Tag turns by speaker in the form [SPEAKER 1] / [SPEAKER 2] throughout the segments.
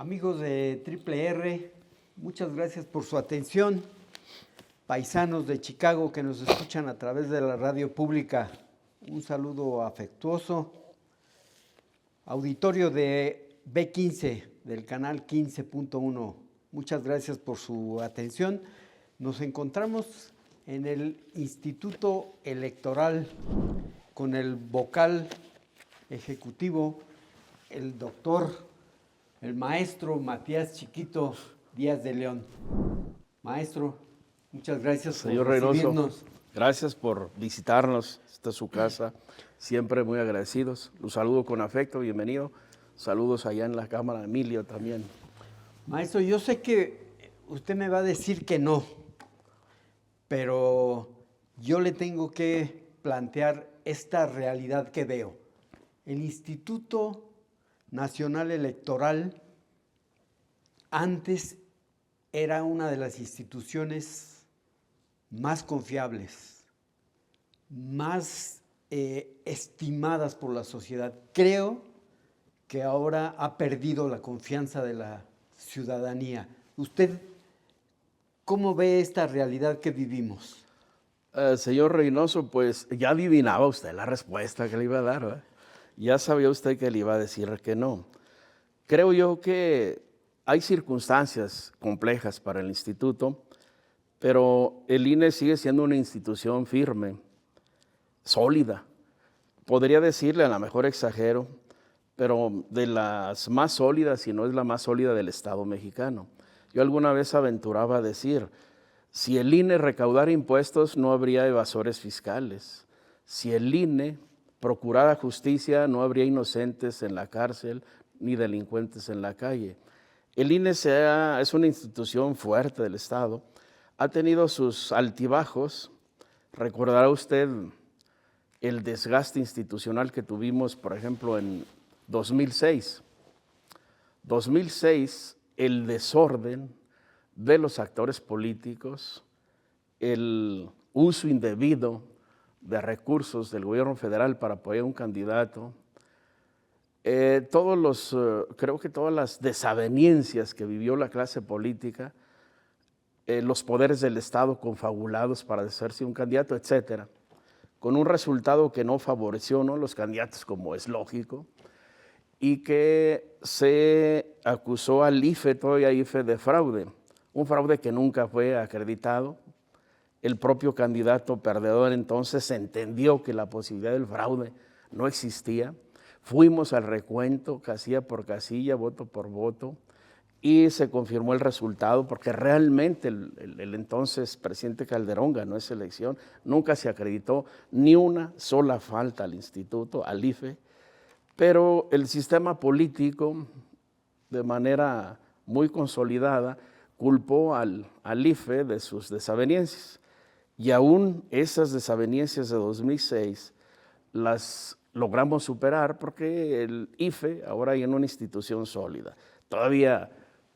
[SPEAKER 1] Amigos de Triple R, muchas gracias por su atención. Paisanos de Chicago que nos escuchan a través de la radio pública, un saludo afectuoso. Auditorio de B15, del canal 15.1, muchas gracias por su atención. Nos encontramos en el Instituto Electoral con el vocal ejecutivo, el doctor, el maestro Matías Chiquito Díaz de León. Maestro, muchas gracias
[SPEAKER 2] Señor
[SPEAKER 1] por recibirnos.
[SPEAKER 2] Reynoso, gracias por visitarnos. Esta es su casa, siempre muy agradecidos. Los saludo con afecto, bienvenido. Saludos allá en la Cámara, Emilio también.
[SPEAKER 1] Maestro, yo sé que usted me va a decir que no, pero yo le tengo que plantear esta realidad que veo. El Instituto Nacional Electoral antes era una de las instituciones más confiables, más estimadas por la sociedad. Creo que ahora ha perdido la confianza de la ciudadanía. ¿Usted cómo ve esta realidad que vivimos?
[SPEAKER 2] Señor Reynoso, pues ya adivinaba usted la respuesta que le iba a dar, ¿verdad? Ya sabía usted que le iba a decir que no. Creo yo que hay circunstancias complejas para el instituto, pero el INE sigue siendo una institución firme, sólida. Podría decirle, a lo mejor exagero, pero de las más sólidas, si no es la más sólida del Estado mexicano. Yo alguna vez aventuraba a decir, si el INE recaudara impuestos, no habría evasores fiscales. Si el INE procurara justicia, no habría inocentes en la cárcel ni delincuentes en la calle. El INE es una institución fuerte del Estado, ha tenido sus altibajos. Recordará usted el desgaste institucional que tuvimos, por ejemplo, en 2006. 2006, el desorden de los actores políticos, el uso indebido de recursos del gobierno federal para apoyar a un candidato, creo que todas las desavenencias que vivió la clase política, los poderes del Estado confabulados para deshacerse un candidato, etcétera, con un resultado que no favoreció, ¿no?, los candidatos, como es lógico, y que se acusó al IFE, todavía IFE, de fraude, un fraude que nunca fue acreditado. El propio candidato perdedor entonces entendió que la posibilidad del fraude no existía. Fuimos al recuento, casilla por casilla, voto por voto, y se confirmó el resultado porque realmente el entonces presidente Calderón ganó esa elección. Nunca se acreditó ni una sola falta al instituto, al IFE, pero el sistema político, de manera muy consolidada, culpó al IFE de sus desavenencias. Y aún esas desavenencias de 2006 las logramos superar porque el IFE ahora hay en una institución sólida. Todavía,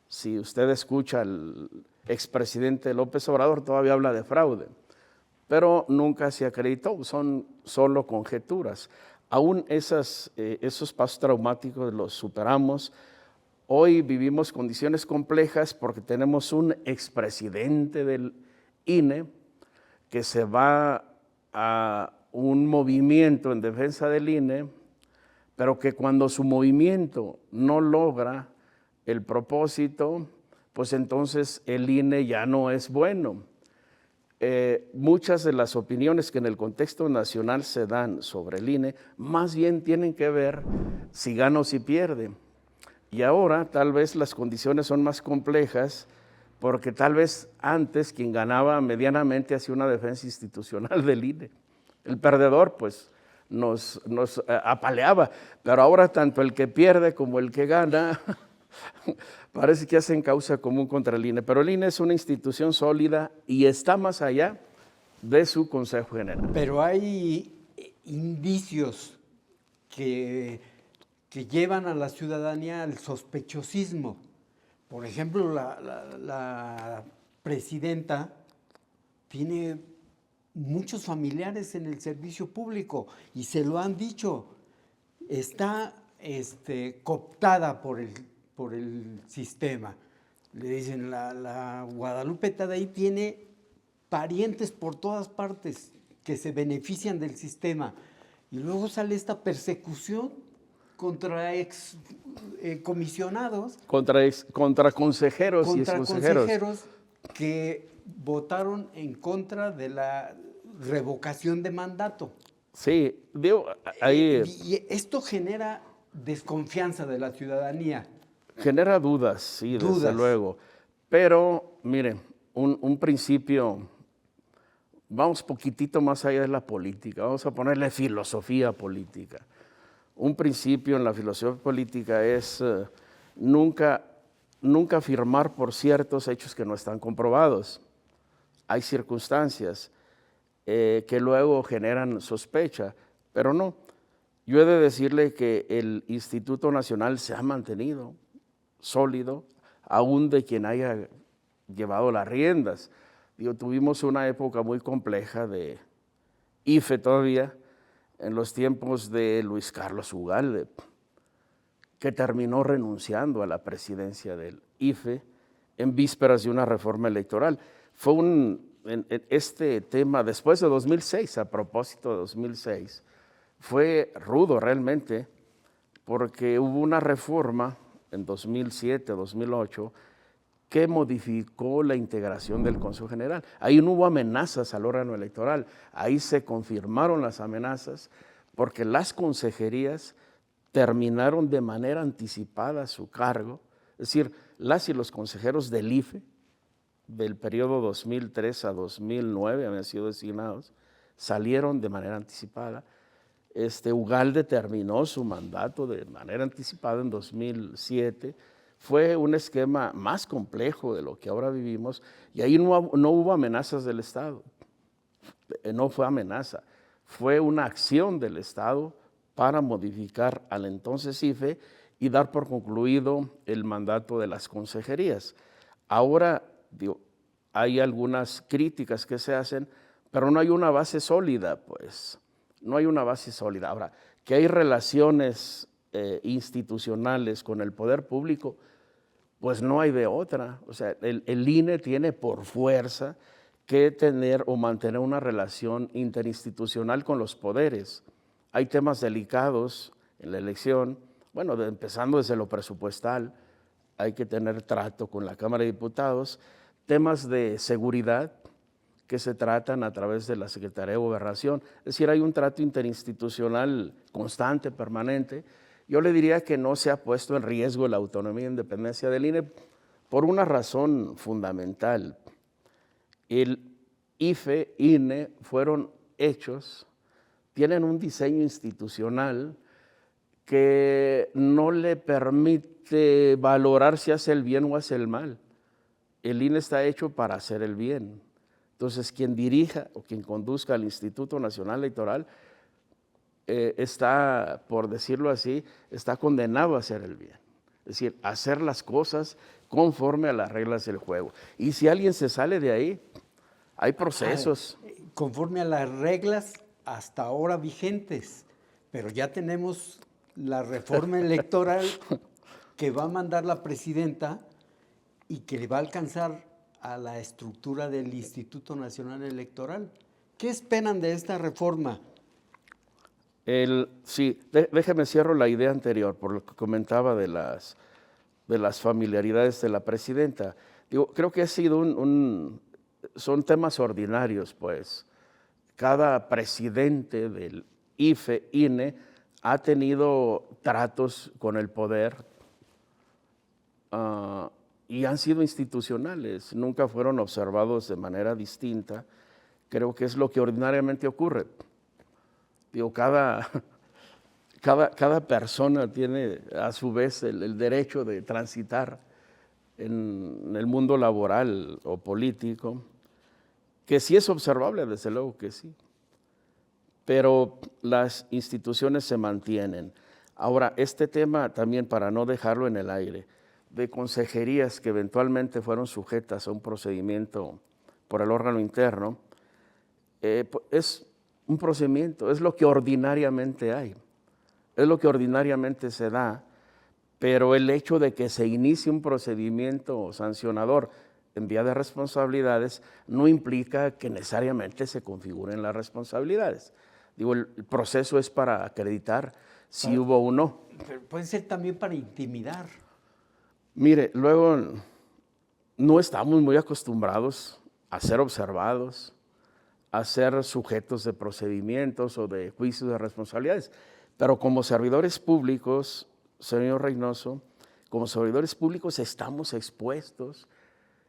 [SPEAKER 2] si usted escucha al expresidente López Obrador, todavía habla de fraude, pero nunca se acreditó, son solo conjeturas. Aún esos pasos traumáticos los superamos. Hoy vivimos condiciones complejas porque tenemos un expresidente del INE que se va a un movimiento en defensa del INE, pero que cuando su movimiento no logra el propósito, pues entonces el INE ya no es bueno. Muchas de las opiniones que en el contexto nacional se dan sobre el INE, más bien tienen que ver si gana o si pierde. Y ahora tal vez las condiciones son más complejas, porque tal vez antes quien ganaba medianamente hacía una defensa institucional del INE. El perdedor pues nos apaleaba, pero ahora tanto el que pierde como el que gana parece que hacen causa común contra el INE. Pero el INE es una institución sólida y está más allá de su Consejo General.
[SPEAKER 1] Pero hay indicios que llevan a la ciudadanía al sospechosismo. Por ejemplo, la presidenta tiene muchos familiares en el servicio público y se lo han dicho. Está cooptada por el por el sistema. Le dicen, la Guadalupe Tadei tiene parientes por todas partes que se benefician del sistema. Y luego sale esta persecución contra comisionados.
[SPEAKER 2] Contra consejeros y
[SPEAKER 1] Contra
[SPEAKER 2] exconsejeros.
[SPEAKER 1] consejeros que votaron en contra de la revocación de mandato.
[SPEAKER 2] Sí, digo, ahí
[SPEAKER 1] Y esto genera desconfianza de la ciudadanía.
[SPEAKER 2] genera dudas, sí, desde
[SPEAKER 1] Dudas.
[SPEAKER 2] luego. Pero, miren, un principio, vamos poquitito más allá de la política, vamos a ponerle filosofía política. Un principio en la filosofía política es nunca afirmar por ciertos hechos que no están comprobados. Hay circunstancias que luego generan sospecha, pero no. Yo he de decirle que el Instituto Nacional se ha mantenido sólido, aún de quien haya llevado las riendas. Digo, tuvimos una época muy compleja de IFE todavía, en los tiempos de Luis Carlos Ugalde, que terminó renunciando a la presidencia del IFE en vísperas de una reforma electoral. Fue este tema, después de 2006, a propósito de 2006, fue rudo realmente, porque hubo una reforma en 2007, 2008, que modificó la integración del Consejo General. Ahí no hubo amenazas al órgano electoral, ahí se confirmaron las amenazas porque las consejerías terminaron de manera anticipada su cargo, es decir, las y los consejeros del IFE, del periodo 2003 a 2009 habían sido designados, salieron de manera anticipada. Ugalde terminó su mandato de manera anticipada en 2007. Fue un esquema más complejo de lo que ahora vivimos y ahí no hubo amenazas del Estado. No fue amenaza, fue una acción del Estado para modificar al entonces IFE y dar por concluido el mandato de las consejerías. Ahora, digo, hay algunas críticas que se hacen, pero no hay una base sólida, pues. No hay una base sólida. Ahora, que hay relaciones institucionales con el poder público, pues no hay de otra. O sea, el INE tiene por fuerza que tener o mantener una relación interinstitucional con los poderes. Hay temas delicados en la elección, bueno, empezando desde lo presupuestal, hay que tener trato con la Cámara de Diputados, temas de seguridad que se tratan a través de la Secretaría de Gobernación, es decir, hay un trato interinstitucional constante, permanente. Yo le diría que no se ha puesto en riesgo la autonomía e independencia del INE por una razón fundamental. El IFE, INE fueron hechos, tienen un diseño institucional que no le permite valorar si hace el bien o hace el mal. El INE está hecho para hacer el bien. Entonces, quien dirija o quien conduzca al Instituto Nacional Electoral está, por decirlo así, está condenado a hacer el bien. Es decir, hacer las cosas conforme a las reglas del juego. Y si alguien se sale de ahí, hay procesos.
[SPEAKER 1] Conforme a las reglas hasta ahora vigentes, pero ya tenemos la reforma electoral que va a mandar la presidenta y que le va a alcanzar a la estructura del Instituto Nacional Electoral. ¿Qué esperan de esta reforma?
[SPEAKER 2] Sí, déjeme cierro la idea anterior, por lo que comentaba de las familiaridades de la presidenta. Digo, creo que ha sido son temas ordinarios, pues. Cada presidente del IFE, INE, ha tenido tratos con el poder y han sido institucionales, nunca fueron observados de manera distinta. Creo que es lo que ordinariamente ocurre. Digo, cada persona tiene a su vez el derecho de transitar en el mundo laboral o político, que sí es observable, desde luego que sí, pero las instituciones se mantienen. Ahora, este tema también, para no dejarlo en el aire, de consejerías que eventualmente fueron sujetas a un procedimiento por el órgano interno, es un procedimiento, es lo que ordinariamente hay, es lo que ordinariamente se da, pero el hecho de que se inicie un procedimiento sancionador en vía de responsabilidades no implica que necesariamente se configuren las responsabilidades. Digo, el proceso es para acreditar si hubo o no.
[SPEAKER 1] Pero puede ser también para intimidar.
[SPEAKER 2] Mire, luego no estamos muy acostumbrados a ser observados, a ser sujetos de procedimientos o de juicios de responsabilidades, pero como servidores públicos, señor Reynoso, como servidores públicos estamos expuestos,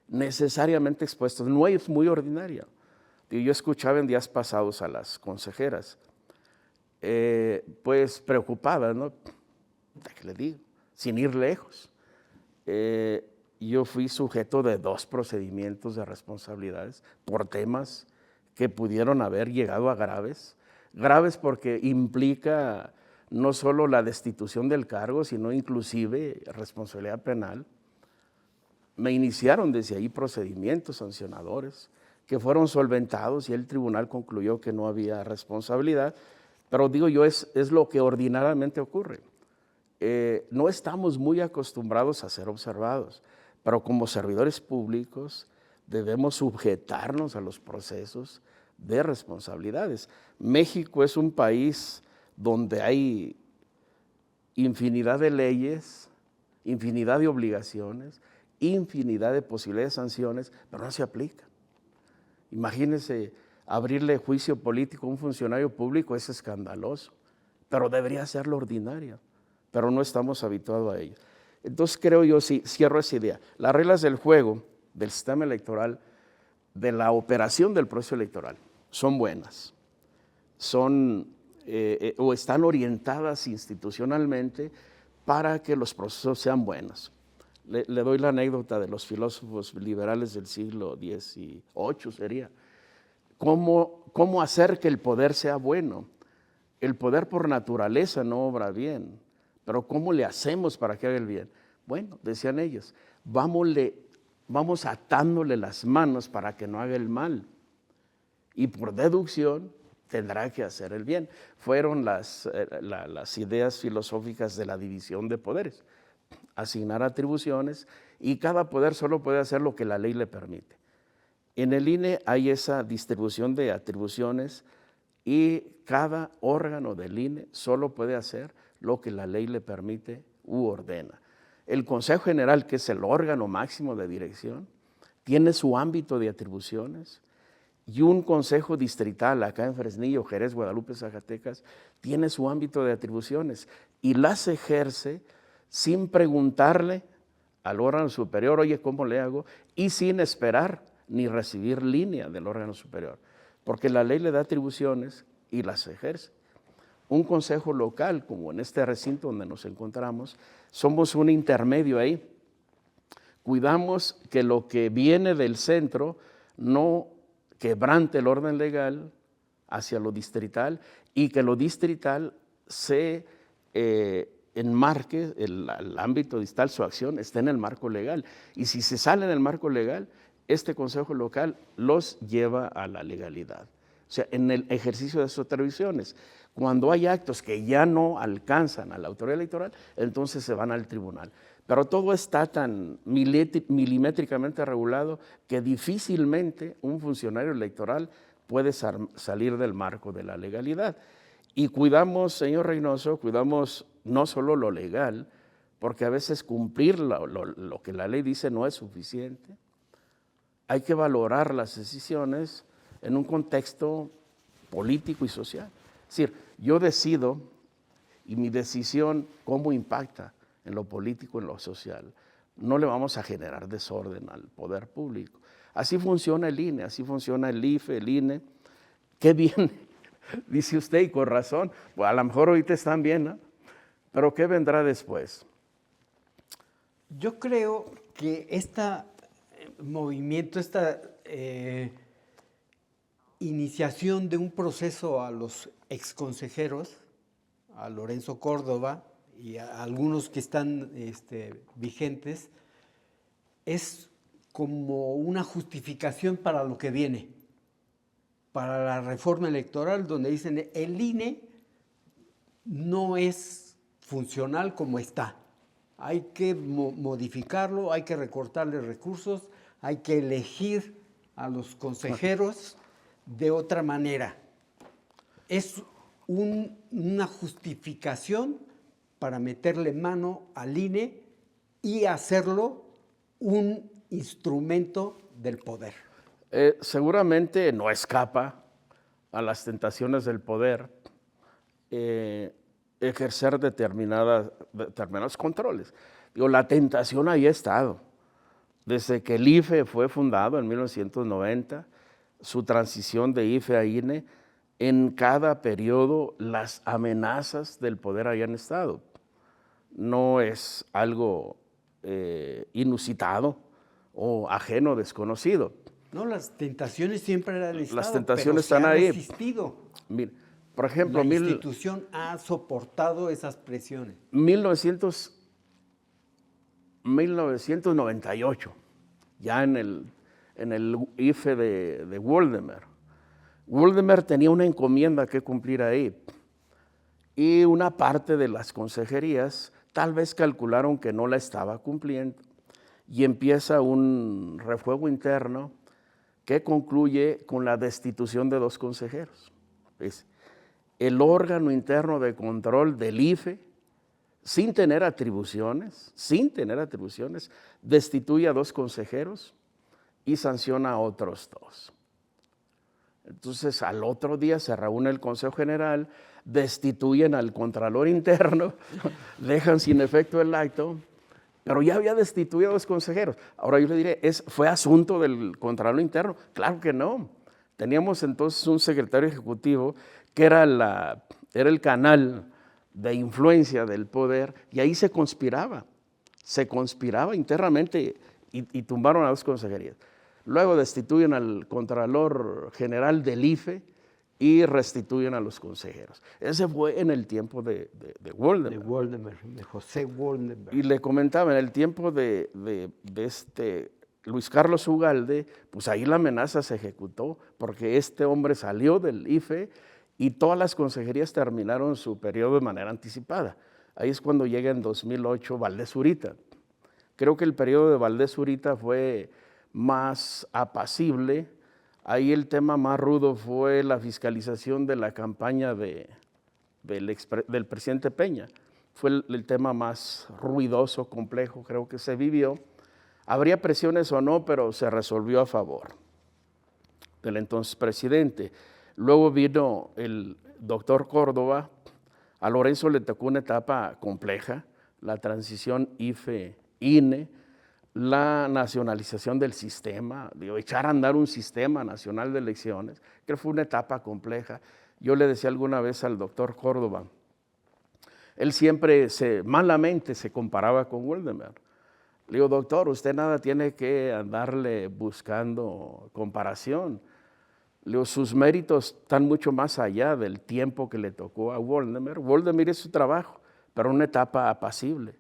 [SPEAKER 2] necesariamente expuestos. No es muy ordinaria. Yo escuchaba en días pasados a las consejeras, pues preocupadas, ¿no? ¿Qué le digo? Sin ir lejos. Yo fui sujeto de 2 procedimientos de responsabilidades por temas que pudieron haber llegado a graves. Graves porque implica no solo la destitución del cargo, sino inclusive responsabilidad penal. Me iniciaron desde ahí procedimientos sancionadores que fueron solventados y el tribunal concluyó que no había responsabilidad, pero digo yo, es lo que ordinariamente ocurre. No estamos muy acostumbrados a ser observados, pero como servidores públicos debemos sujetarnos a los procesos de responsabilidades. México es un país donde hay infinidad de leyes, infinidad de obligaciones, infinidad de posibilidades de sanciones, pero no se aplican. Imagínense, abrirle juicio político a un funcionario público es escandaloso, pero debería ser lo ordinario, pero no estamos habituados a ello. Entonces creo yo, sí, cierro esa idea, las reglas del juego del sistema electoral, de la operación del proceso electoral, son buenas, son o están orientadas institucionalmente para que los procesos sean buenos. Le doy la anécdota de los filósofos liberales del siglo XVIII, sería. ¿Cómo hacer que el poder sea bueno? El poder por naturaleza no obra bien, pero ¿cómo le hacemos para que haga el bien? Bueno, decían ellos, vamos atándole las manos para que no haga el mal. Y por deducción tendrá que hacer el bien. Fueron las ideas filosóficas de la división de poderes. Asignar atribuciones y cada poder solo puede hacer lo que la ley le permite. En el INE hay esa distribución de atribuciones y cada órgano del INE solo puede hacer lo que la ley le permite u ordena. El Consejo General, que es el órgano máximo de dirección, tiene su ámbito de atribuciones y un consejo distrital acá en Fresnillo, Jerez, Guadalupe, Zacatecas, tiene su ámbito de atribuciones y las ejerce sin preguntarle al órgano superior, oye, ¿cómo le hago? Y sin esperar ni recibir línea del órgano superior, porque la ley le da atribuciones y las ejerce. Un consejo local, como en este recinto donde nos encontramos, somos un intermedio ahí. Cuidamos que lo que viene del centro no quebrante el orden legal hacia lo distrital y que lo distrital se enmarque, el ámbito distal, su acción esté en el marco legal. Y si se sale del marco legal, este consejo local los lleva a la legalidad. O sea, en el ejercicio de sus atribuciones. Cuando hay actos que ya no alcanzan a la autoridad electoral, entonces se van al tribunal. Pero todo está tan milimétricamente regulado que difícilmente un funcionario electoral puede salir del marco de la legalidad. Y cuidamos, señor Reynoso, cuidamos no solo lo legal, porque a veces cumplir lo que la ley dice no es suficiente. Hay que valorar las decisiones en un contexto político y social. Es decir, yo decido y mi decisión cómo impacta en lo político, en lo social. No le vamos a generar desorden al poder público. Así funciona el INE, así funciona el IFE, el INE. Qué bien, dice usted, y con razón. Pues a lo mejor ahorita están bien, ¿no? Pero ¿qué vendrá después?
[SPEAKER 1] Yo creo que este movimiento, esta iniciación de un proceso a los exconsejeros, a Lorenzo Córdoba y a algunos que están vigentes, es como una justificación para lo que viene, para la reforma electoral, donde dicen el INE no es funcional como está. hay que modificarlo, hay que recortarle recursos, hay que elegir a los consejeros de otra manera. Es una justificación para meterle mano al INE y hacerlo un instrumento del poder.
[SPEAKER 2] Seguramente no escapa a las tentaciones del poder ejercer determinados controles. Digo, la tentación ahí ha estado. Desde que el IFE fue fundado en 1990, su transición de IFE a INE, en cada periodo las amenazas del poder hayan estado. No es algo inusitado o ajeno, desconocido.
[SPEAKER 1] No, las tentaciones siempre han estado,
[SPEAKER 2] Las tentaciones
[SPEAKER 1] pero
[SPEAKER 2] están
[SPEAKER 1] se ha
[SPEAKER 2] ahí.
[SPEAKER 1] resistido.
[SPEAKER 2] Mira, por ejemplo,
[SPEAKER 1] La institución ha soportado esas presiones.
[SPEAKER 2] 1998, ya en el IFE de Waldemar. Waldemar tenía una encomienda que cumplir ahí y una parte de las consejerías tal vez calcularon que no la estaba cumpliendo y empieza un refuego interno que concluye con la destitución de 2 consejeros. Es el órgano interno de control del IFE, sin tener atribuciones, destituye a 2 consejeros y sanciona a otros 2. Entonces, al otro día se reúne el Consejo General, destituyen al Contralor Interno, dejan sin efecto el acto, pero ya había destituido a 2 consejeros. Ahora yo le diré, ¿fue asunto del Contralor Interno? Claro que no. Teníamos entonces un secretario ejecutivo que era el canal de influencia del poder y ahí se conspiraba internamente y tumbaron a 2 consejerías. Luego destituyen al Contralor General del IFE y restituyen a los consejeros. Ese fue en el tiempo de Waldemar.
[SPEAKER 1] De José Waldemar.
[SPEAKER 2] Y le comentaba, en el tiempo de Luis Carlos Ugalde, pues ahí la amenaza se ejecutó, porque este hombre salió del IFE y todas las consejerías terminaron su periodo de manera anticipada. Ahí es cuando llega en 2008 Valdés Zurita. Creo que el periodo de Valdés Zurita fue más apacible. Ahí el tema más rudo fue la fiscalización de la campaña del presidente Peña. Fue el tema más ruidoso, complejo, creo que se vivió. Habría presiones o no, pero se resolvió a favor del entonces presidente. Luego vino el doctor Córdoba. A Lorenzo le tocó una etapa compleja, la transición IFE-INE, la nacionalización del sistema, echar a andar un sistema nacional de elecciones, que fue una etapa compleja. Yo le decía alguna vez al doctor Córdoba, él siempre malamente se comparaba con Waldemar. Le digo, doctor, usted nada tiene que andarle buscando comparación. Le digo, sus méritos están mucho más allá del tiempo que le tocó a Waldemar. Waldemar es su trabajo, pero una etapa apacible.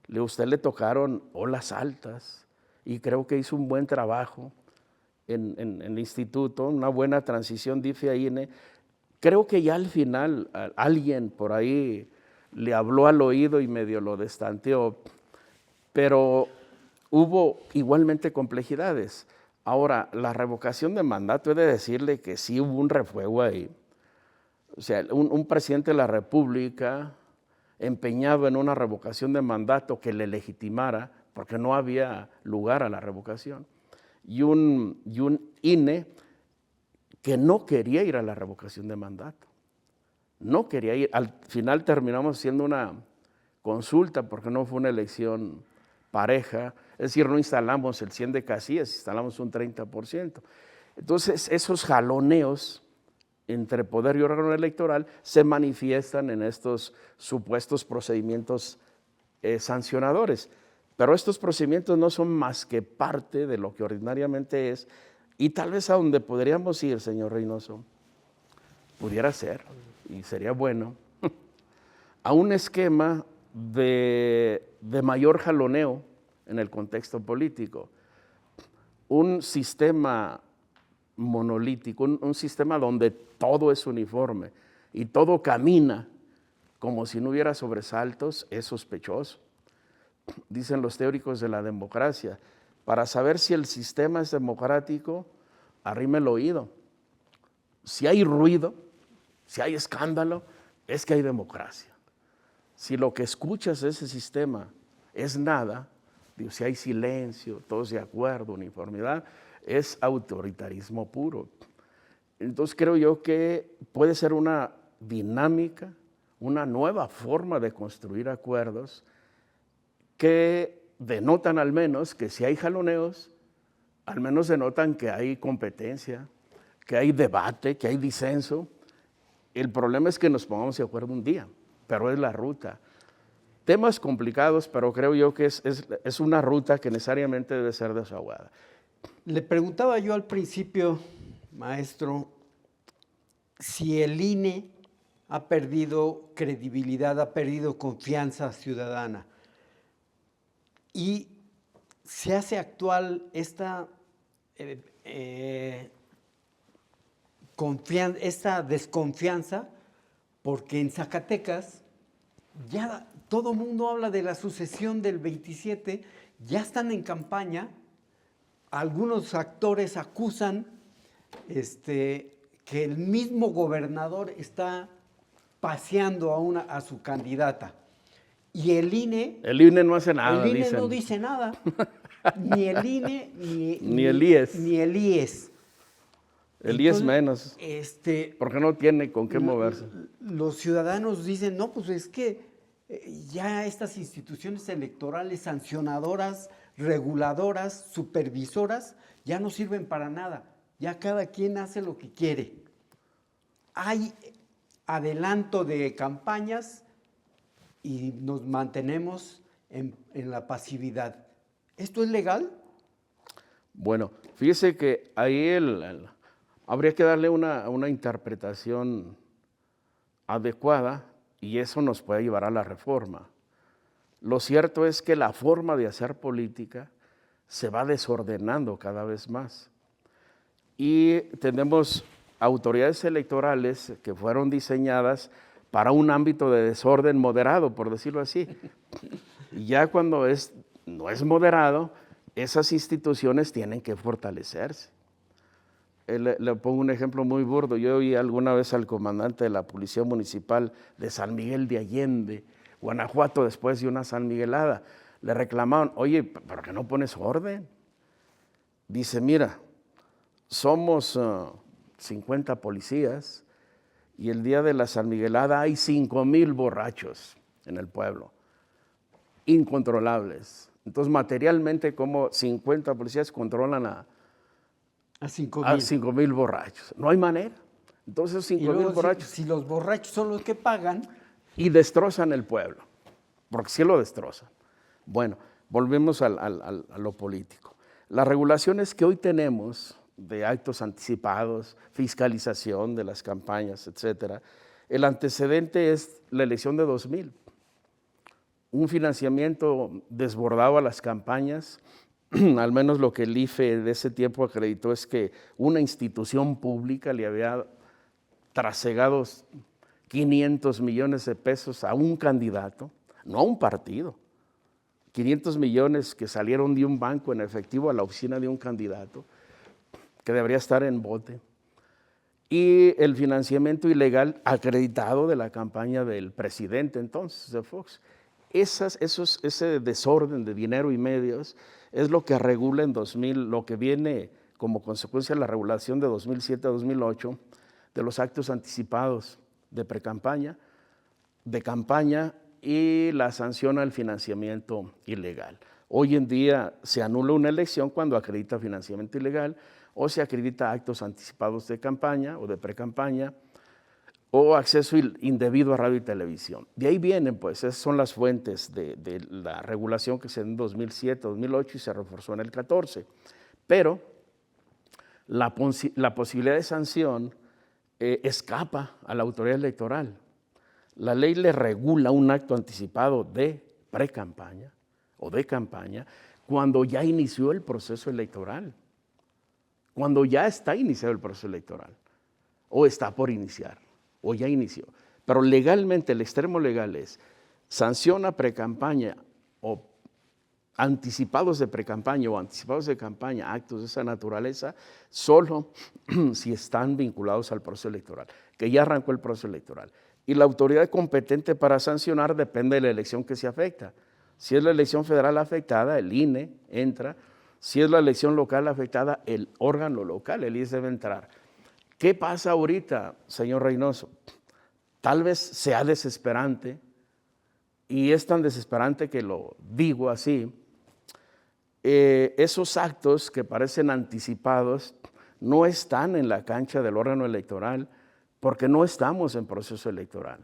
[SPEAKER 2] Le digo, a usted le tocaron olas altas y creo que hizo un buen trabajo en el instituto, una buena transición de IFE a INE. Creo que ya al final alguien por ahí le habló al oído y medio lo destanteó, pero hubo igualmente complejidades. Ahora, la revocación de mandato, he de decirle que sí hubo un refuego ahí. O sea, un presidente de la República empeñado en una revocación de mandato que le legitimara, porque no había lugar a la revocación, y un INE que no quería ir a la revocación de mandato. No quería ir. Al final terminamos haciendo una consulta porque no fue una elección pareja, es decir, no instalamos el 100 de Casillas, instalamos un 30%. Entonces, esos jaloneos entre poder y órgano electoral se manifiestan en estos supuestos procedimientos sancionadores. Pero estos procedimientos no son más que parte de lo que ordinariamente es, y tal vez a donde podríamos ir, señor Reynoso, pudiera ser, y sería bueno, a un esquema de mayor jaloneo en el contexto político. Un sistema monolítico, un sistema donde todo es uniforme y todo camina como si no hubiera sobresaltos, es sospechoso. dicen los teóricos de la democracia, para saber si el sistema es democrático, arrime el oído. Si hay ruido, si hay escándalo, es que hay democracia. Si lo que escuchas de ese sistema es nada, digo, si hay silencio, todos de acuerdo, uniformidad, es autoritarismo puro. Entonces creo yo que puede ser una dinámica, una nueva forma de construir acuerdos que denotan al menos que si hay jaloneos, al menos denotan que hay competencia, que hay debate, que hay disenso. El problema es que nos pongamos de acuerdo un día, pero es la ruta. Temas complicados, pero creo yo que es una ruta que necesariamente debe ser desahogada.
[SPEAKER 1] Le preguntaba yo al principio, maestro, si el INE ha perdido credibilidad, ha perdido confianza ciudadana y se hace actual esta esta desconfianza, porque en Zacatecas ya todo el mundo habla de la sucesión del 27, ya están en campaña, algunos actores acusan que el mismo gobernador está paseando a su candidata. Y el INE...
[SPEAKER 2] El INE no hace nada,
[SPEAKER 1] El INE
[SPEAKER 2] dicen.
[SPEAKER 1] no dice nada. Ni el INE,
[SPEAKER 2] Ni el IES.
[SPEAKER 1] Ni el IES.
[SPEAKER 2] El IES
[SPEAKER 1] Entonces,
[SPEAKER 2] menos, porque no tiene con qué moverse.
[SPEAKER 1] Los ciudadanos dicen, no, pues es que ya estas instituciones electorales sancionadoras, reguladoras, supervisoras, ya no sirven para nada. Ya cada quien hace lo que quiere. Hay adelanto de campañas y nos mantenemos en la pasividad. ¿Esto es legal?
[SPEAKER 2] Bueno, fíjese que ahí habría que darle una interpretación adecuada y eso nos puede llevar a la reforma. Lo cierto es que la forma de hacer política se va desordenando cada vez más. Y tenemos autoridades electorales que fueron diseñadas para un ámbito de desorden moderado, por decirlo así. Y ya cuando no es moderado, esas instituciones tienen que fortalecerse. Le pongo un ejemplo muy burdo. Yo oí alguna vez al comandante de la Policía Municipal de San Miguel de Allende, Guanajuato, después de una San Miguelada. Le reclamaban, oye, ¿por qué no pones orden? Dice, mira, somos 50 policías y el día de la San Miguelada hay 5,000 borrachos en el pueblo, incontrolables. Entonces, materialmente, como 50 policías controlan a 5,000 borrachos. No hay manera. Entonces, 5,000 borrachos.
[SPEAKER 1] Si los borrachos son los que pagan.
[SPEAKER 2] Y destrozan el pueblo, porque sí lo destrozan. Bueno, volvemos a lo político. Las regulaciones que hoy tenemos de actos anticipados, fiscalización de las campañas, etcétera, el antecedente es la elección de 2000. Un financiamiento desbordado a las campañas. Al menos lo que el IFE de ese tiempo acreditó es que una institución pública le había trasegado 500 millones de pesos a un candidato, no a un partido. 500 millones que salieron de un banco en efectivo a la oficina de un candidato que debería estar en bote. Y el financiamiento ilegal acreditado de la campaña del presidente entonces, de Fox. Ese desorden de dinero y medios es lo que regula en 2000, lo que viene como consecuencia de la regulación de 2007 a 2008 de los actos anticipados de precampaña, de campaña y la sanción al financiamiento ilegal. Hoy en día se anula una elección cuando acredita financiamiento ilegal o se acredita actos anticipados de campaña o de precampaña o acceso indebido a radio y televisión. De ahí vienen, pues, esas son las fuentes de la regulación que se dio en 2007, 2008 y se reforzó en el 14. Pero la posibilidad de sanción escapa a la autoridad electoral. La ley le regula un acto anticipado de precampaña o de campaña cuando ya inició el proceso electoral, cuando ya está iniciado el proceso electoral o está por iniciar o ya inició. Pero legalmente, el extremo legal es sanciona precampaña o anticipados de precampaña o anticipados de campaña, actos de esa naturaleza, solo si están vinculados al proceso electoral, que ya arrancó el proceso electoral. Y la autoridad competente para sancionar depende de la elección que se afecta. Si es la elección federal afectada, el INE entra. Si es la elección local afectada, el órgano local, el IES, debe entrar. ¿Qué pasa ahorita, señor Reynoso? Tal vez sea desesperante, y es tan desesperante que lo digo así, esos actos que parecen anticipados no están en la cancha del órgano electoral porque no estamos en proceso electoral.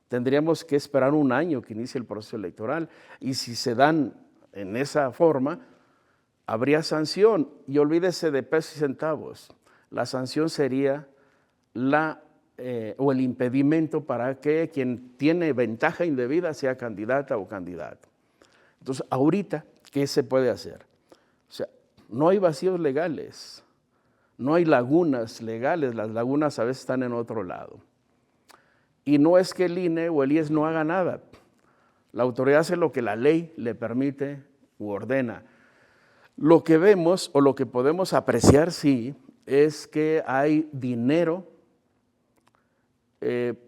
[SPEAKER 2] Tendríamos que esperar un año que inicie el proceso electoral, y si se dan en esa forma, habría sanción. Y olvídese de pesos y centavos. La sanción sería o el impedimento para que quien tiene ventaja indebida sea candidata o candidato. Entonces, ahorita, ¿qué se puede hacer? O sea, no hay vacíos legales, no hay lagunas legales, las lagunas a veces están en otro lado. Y no es que el INE o el IES no haga nada. La autoridad hace lo que la ley le permite u ordena. Lo que vemos o lo que podemos apreciar, sí, es que hay dinero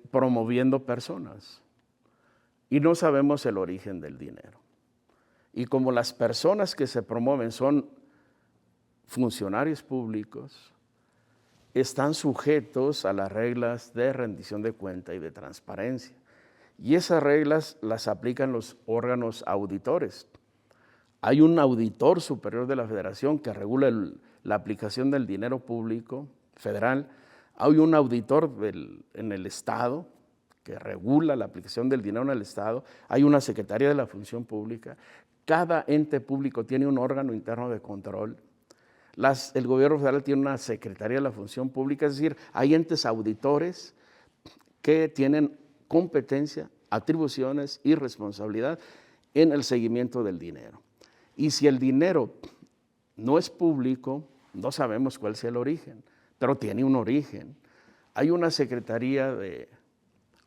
[SPEAKER 2] promoviendo personas y no sabemos el origen del dinero. Y como las personas que se promueven son funcionarios públicos, están sujetos a las reglas de rendición de cuenta y de transparencia. Y esas reglas las aplican los órganos auditores. Hay un auditor superior de la Federación que regula la aplicación del dinero público federal. Hay un auditor en el Estado que regula la aplicación del dinero en el Estado. Hay una Secretaría de la Función Pública. Cada ente público tiene un órgano interno de control. El gobierno federal tiene una Secretaría de la Función Pública, es decir, hay entes auditores que tienen competencia, atribuciones y responsabilidad en el seguimiento del dinero. Y si el dinero no es público, no sabemos cuál sea el origen, pero tiene un origen. Hay una secretaría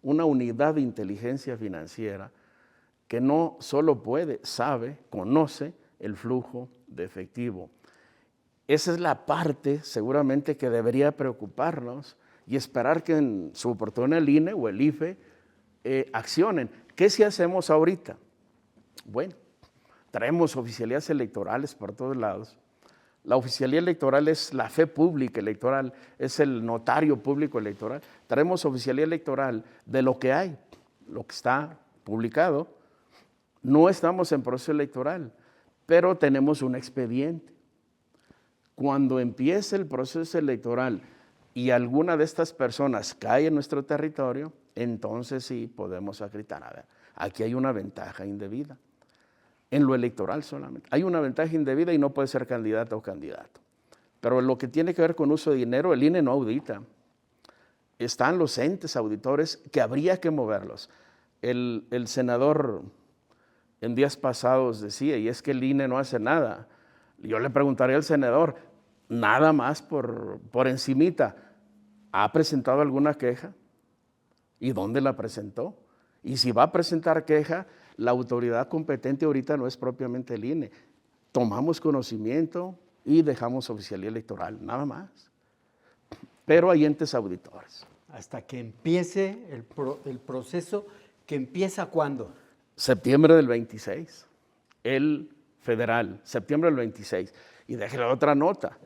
[SPEAKER 2] una unidad de inteligencia financiera que no solo puede, sabe, conoce el flujo de efectivo. Esa es la parte seguramente que debería preocuparnos y esperar que en su oportunidad el INE o el IFE accionen. ¿Qué si hacemos ahorita? Bueno, traemos oficialías electorales por todos lados. La oficialía electoral es la fe pública electoral, es el notario público electoral. Traemos oficialía electoral de lo que hay, lo que está publicado. No estamos en proceso electoral, pero tenemos un expediente. Cuando empiece el proceso electoral y alguna de estas personas cae en nuestro territorio, entonces sí podemos acreditar, a ver, aquí hay una ventaja indebida. En lo electoral solamente. Hay una ventaja indebida y no puede ser candidata o candidato. Pero en lo que tiene que ver con uso de dinero, el INE no audita. Están los entes auditores que habría que moverlos. El senador en días pasados decía, y es que el INE no hace nada. Yo le preguntaría al senador, nada más por encimita, ¿ha presentado alguna queja? ¿Y dónde la presentó? Y si va a presentar queja, la autoridad competente ahorita no es propiamente el INE. Tomamos conocimiento y dejamos oficialía electoral, nada más. Pero hay entes auditores.
[SPEAKER 1] Hasta que empiece el proceso, ¿que empieza cuándo?
[SPEAKER 2] Septiembre del 26, el federal, septiembre del 26. Y déjale otra nota,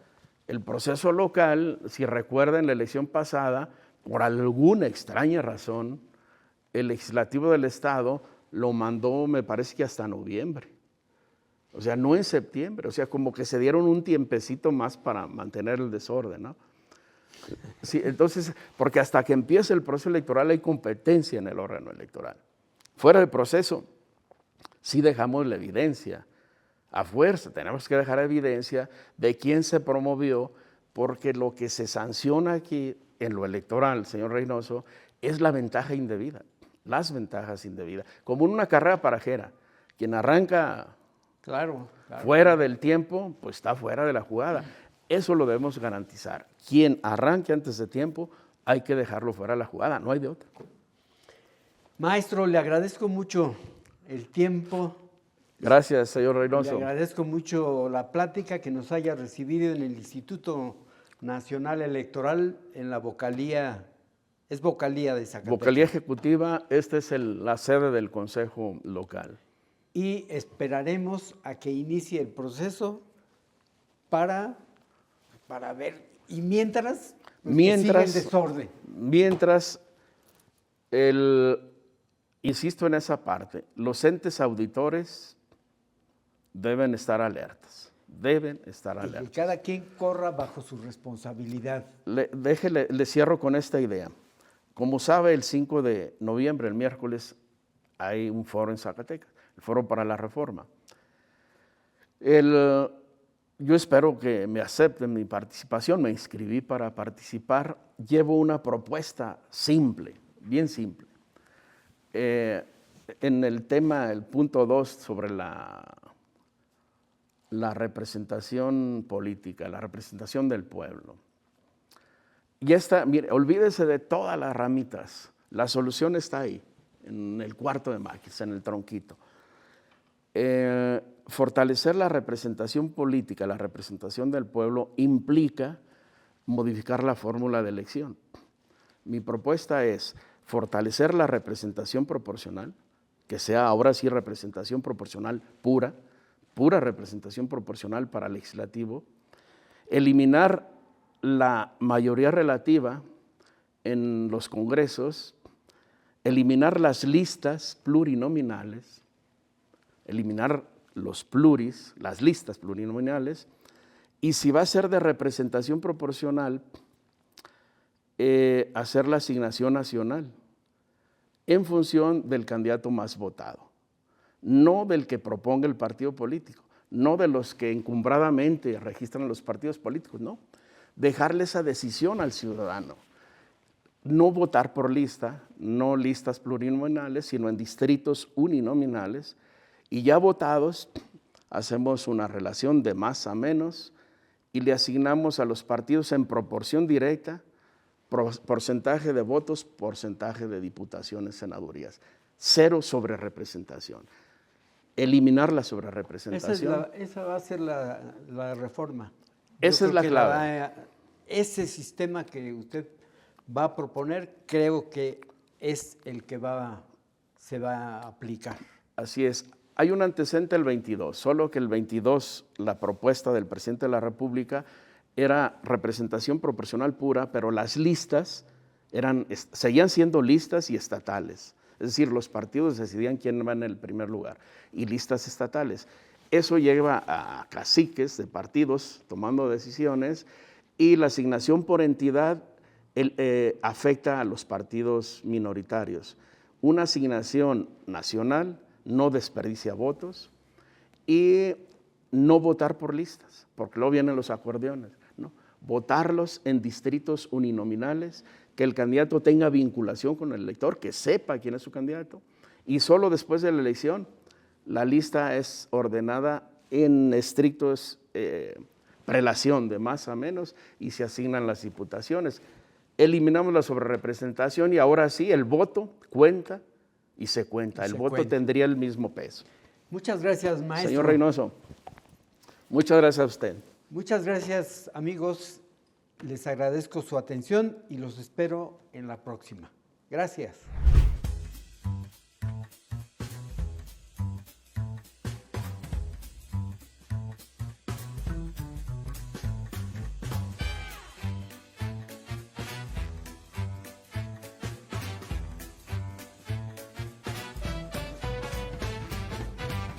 [SPEAKER 2] el proceso local, si recuerdan la elección pasada, por alguna extraña razón, el legislativo del estado lo mandó, me parece que hasta noviembre. O sea, no en septiembre. O sea, como que se dieron un tiempecito más para mantener el desorden, ¿no? Sí, entonces, porque hasta que empiece el proceso electoral hay competencia en el órgano electoral. Fuera del proceso, sí dejamos la evidencia. A fuerza, tenemos que dejar evidencia de quién se promovió, porque lo que se sanciona aquí en lo electoral, señor Reynoso, es la ventaja indebida. Las ventajas indebidas, como en una carrera parajera. Quien arranca fuera del tiempo, pues está fuera de la jugada. Eso lo debemos garantizar. Quien arranque antes de tiempo, hay que dejarlo fuera de la jugada, no hay de otra.
[SPEAKER 1] Maestro, le agradezco mucho el tiempo,
[SPEAKER 2] Gracias, señor
[SPEAKER 1] Le
[SPEAKER 2] Reynoso.
[SPEAKER 1] agradezco mucho la plática que nos haya recibido en el Instituto Nacional Electoral en la vocalía, es vocalía de Zacatecas.
[SPEAKER 2] Vocalía ejecutiva, esta es la sede del Consejo Local.
[SPEAKER 1] Y esperaremos a que inicie el proceso para ver, y mientras, pues, que siga en desorden.
[SPEAKER 2] Mientras, insisto en esa parte, los entes auditores deben estar alertas,
[SPEAKER 1] Y que cada quien corra bajo su responsabilidad.
[SPEAKER 2] Le cierro con esta idea. Como sabe, el 5 de noviembre, el miércoles, hay un foro en Zacatecas, el Foro para la Reforma. Yo espero que me acepten mi participación, me inscribí para participar. Llevo una propuesta simple, bien simple. En el tema, el punto 2, sobre la representación política, la representación del pueblo. Y mire, olvídese de todas las ramitas, la solución está ahí, en el cuarto de maquis, en el tronquito. Fortalecer la representación política, la representación del pueblo, implica modificar la fórmula de elección. Mi propuesta es fortalecer la representación proporcional, que sea ahora sí representación proporcional pura representación proporcional para legislativo, eliminar la mayoría relativa en los congresos, eliminar las listas plurinominales, eliminar los pluris, las listas plurinominales, y si va a ser de representación proporcional, hacer la asignación nacional en función del candidato más votado, no del que proponga el partido político, no de los que encumbradamente registran los partidos políticos, no, dejarle esa decisión al ciudadano. No votar por lista, no listas plurinominales, sino en distritos uninominales, y ya votados hacemos una relación de más a menos y le asignamos a los partidos en proporción directa porcentaje de votos, porcentaje de diputaciones, senadurías. Cero sobre representación. Eliminar la sobrerepresentación.
[SPEAKER 1] Esa va a ser la reforma.
[SPEAKER 2] Esa es la clave.
[SPEAKER 1] Ese sistema que usted va a proponer, creo que es el que se va a aplicar.
[SPEAKER 2] Así es. Hay un antecedente el 22, solo que el 22, la propuesta del presidente de la República era representación proporcional pura, pero las listas seguían siendo listas y estatales. Es decir, los partidos decidían quién va en el primer lugar y listas estatales. Eso lleva a caciques de partidos tomando decisiones y la asignación por entidad afecta a los partidos minoritarios. Una asignación nacional no desperdicia votos y no votar por listas, porque luego vienen los acordeones, ¿no? Votarlos en distritos uninominales, que el candidato tenga vinculación con el elector, que sepa quién es su candidato, y solo después de la elección la lista es ordenada en estrictos prelación de más a menos y se asignan las diputaciones. Eliminamos la sobrerepresentación y ahora sí el voto cuenta y se cuenta. El voto tendría el mismo peso.
[SPEAKER 1] Muchas gracias, maestro.
[SPEAKER 2] Señor Reynoso, muchas gracias a usted.
[SPEAKER 1] Muchas gracias, amigos. Les agradezco su atención y los espero en la próxima. Gracias.